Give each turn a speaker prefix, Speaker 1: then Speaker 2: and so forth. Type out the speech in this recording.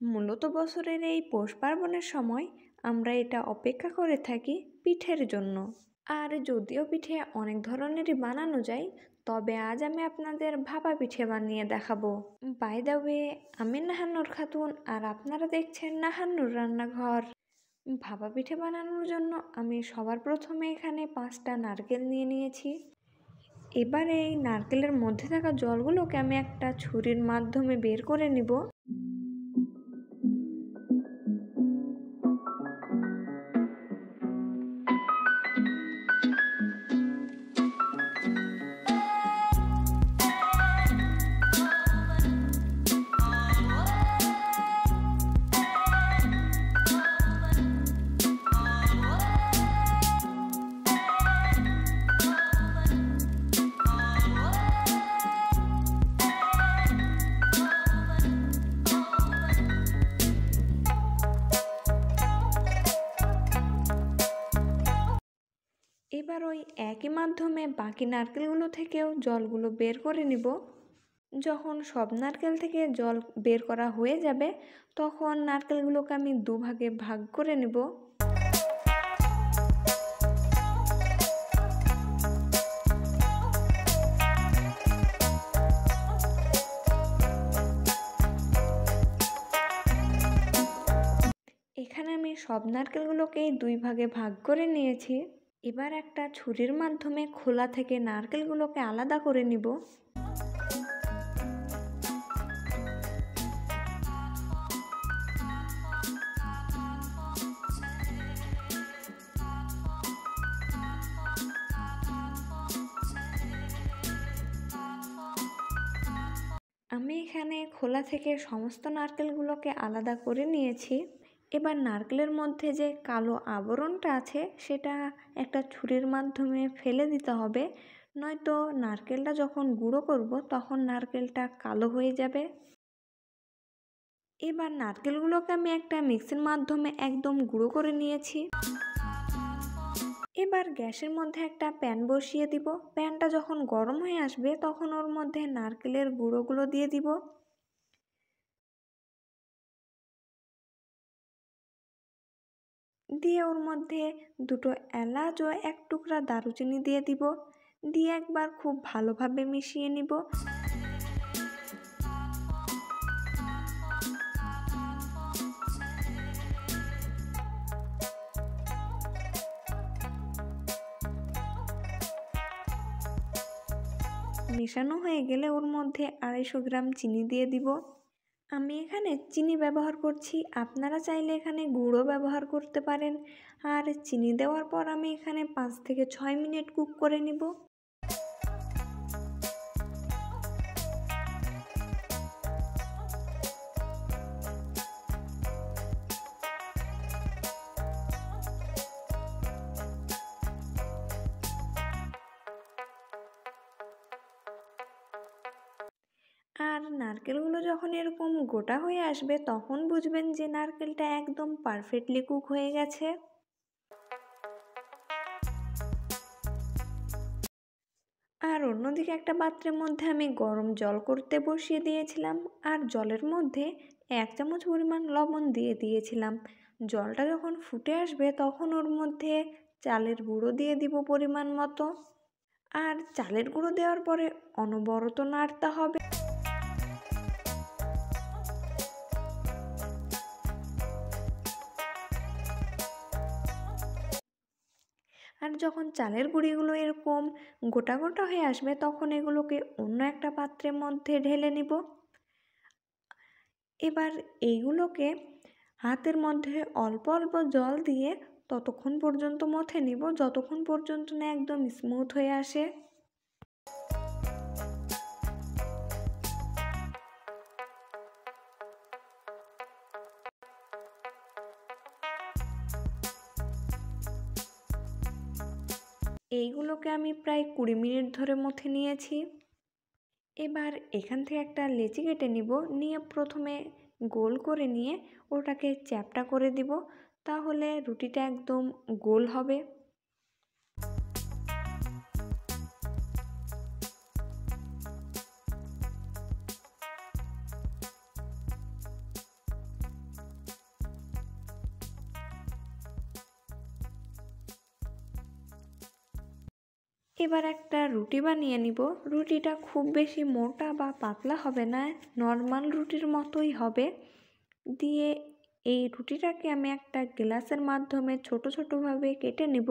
Speaker 1: মূলত বছরের এই পৌষ পার্বণের সময় আমরা এটা অপেক্ষা করে থাকি পিঠের জন্য। আর যদিও পিঠে অনেক ধরনেরই বানানো যায়, তবে আজ আমি আপনাদের ভাপা পিঠে বানিয়ে দেখাবো। বাই দ্য ওয়ে, আমি নাহান্নুর খাতুন আর আপনারা দেখছেন নাহান্নুর রান্নাঘর। ভাপা পিঠে বানানোর জন্য আমি সবার প্রথমে এখানে 5টা নারকেল নিয়ে নিয়েছি। এবার এই নারকেলের মধ্যে থাকা জলগুলোকে আমি একটা ছুরির মাধ্যমে বের করে নিব। এবার ওই একই মাধ্যমে বাকি নারকেলগুলো থেকেও জলগুলো বের করে নিব। যখন সব নারকেল থেকে জল বের করা হয়ে যাবে, তখন নারকেলগুলোকে আমি দুভাগে ভাগ করে নেব। এখানে আমি সব নারকেলগুলোকেই 2 ভাগে ভাগ করে নিয়েছি। এবার একটা ছুরির মাধ্যমে খোলা থেকে নারকেলগুলোকে আলাদা করে নিব। আমি এখানে খোলা থেকে সমস্ত নারকেলগুলোকে আলাদা করে নিয়েছি। এবার নারকেলের মধ্যে যে কালো আবরণটা আছে সেটা একটা ছুরির মাধ্যমে ফেলে দিতে হবে, নয়তো নারকেলটা যখন গুঁড়ো করব তখন নারকেলটা কালো হয়ে যাবে। এবার নারকেলগুলোকে আমি একটা মিক্সির মাধ্যমে একদম গুঁড়ো করে নিয়েছি। এবার গ্যাসের মধ্যে একটা প্যান বসিয়ে দিব। প্যানটা যখন গরম হয়ে আসবে তখন ওর মধ্যে নারকেলের গুঁড়োগুলো দিয়ে দিব। দিয়ে ওর মধ্যে 2টো এলাচ ও 1 টুকরা দারুচিনি দিয়ে দিব। দিয়ে একবার খুব ভালোভাবে মিশিয়ে নিব। মেশানো হয়ে গেলে ওর মধ্যে 250 গ্রাম চিনি দিয়ে দিব। আমি এখানে চিনি ব্যবহার করছি, আপনারা চাইলে এখানে গুঁড়ো ব্যবহার করতে পারেন। আর চিনি দেওয়ার পর আমি এখানে 5 থেকে 6 মিনিট কুক করে নিব। আর নারকেলগুলো যখন এরকম গোটা হয়ে আসবে তখন বুঝবেন যে নারকেলটা একদম পারফেক্টলি কুক হয়ে গেছে। আর অন্যদিকে একটা পাত্রের মধ্যে আমি গরম জল করতে বসিয়ে দিয়েছিলাম। আর জলের মধ্যে 1 চামচ পরিমাণ লবণ দিয়ে দিয়েছিলাম। জলটা যখন ফুটে আসবে তখন ওর মধ্যে চালের গুঁড়ো দিয়ে দিব পরিমাণ মতো। আর চালের গুঁড়ো দেওয়ার পরে অনবরত নাড়তে হবে। আর যখন চালের গুঁড়িগুলো এরকম গোটা গোটা হয়ে আসবে তখন এগুলোকে অন্য একটা পাত্রের মধ্যে ঢেলে নিব। এবার এইগুলোকে হাতের মধ্যে অল্প অল্প জল দিয়ে ততক্ষণ পর্যন্ত মথে নিব যতক্ষণ পর্যন্ত না একদম স্মুথ হয়ে আসে। এইগুলোকে আমি প্রায় 20 মিনিট ধরে মথে নিয়েছি। এবার এখান থেকে একটা লেচি কেটে নিব। নিয়ে প্রথমে গোল করে নিয়ে ওটাকে চ্যাপ্টা করে দিব, তাহলে রুটিটা একদম গোল হবে। এবার একটা রুটি বানিয়ে নিব। রুটিটা খুব বেশি মোটা বা পাতলা হবে না, নর্মাল রুটির মতোই হবে। দিয়ে এই রুটিটাকে আমি একটা গ্লাসের মাধ্যমে ছোট ছোটোভাবে কেটে নিব।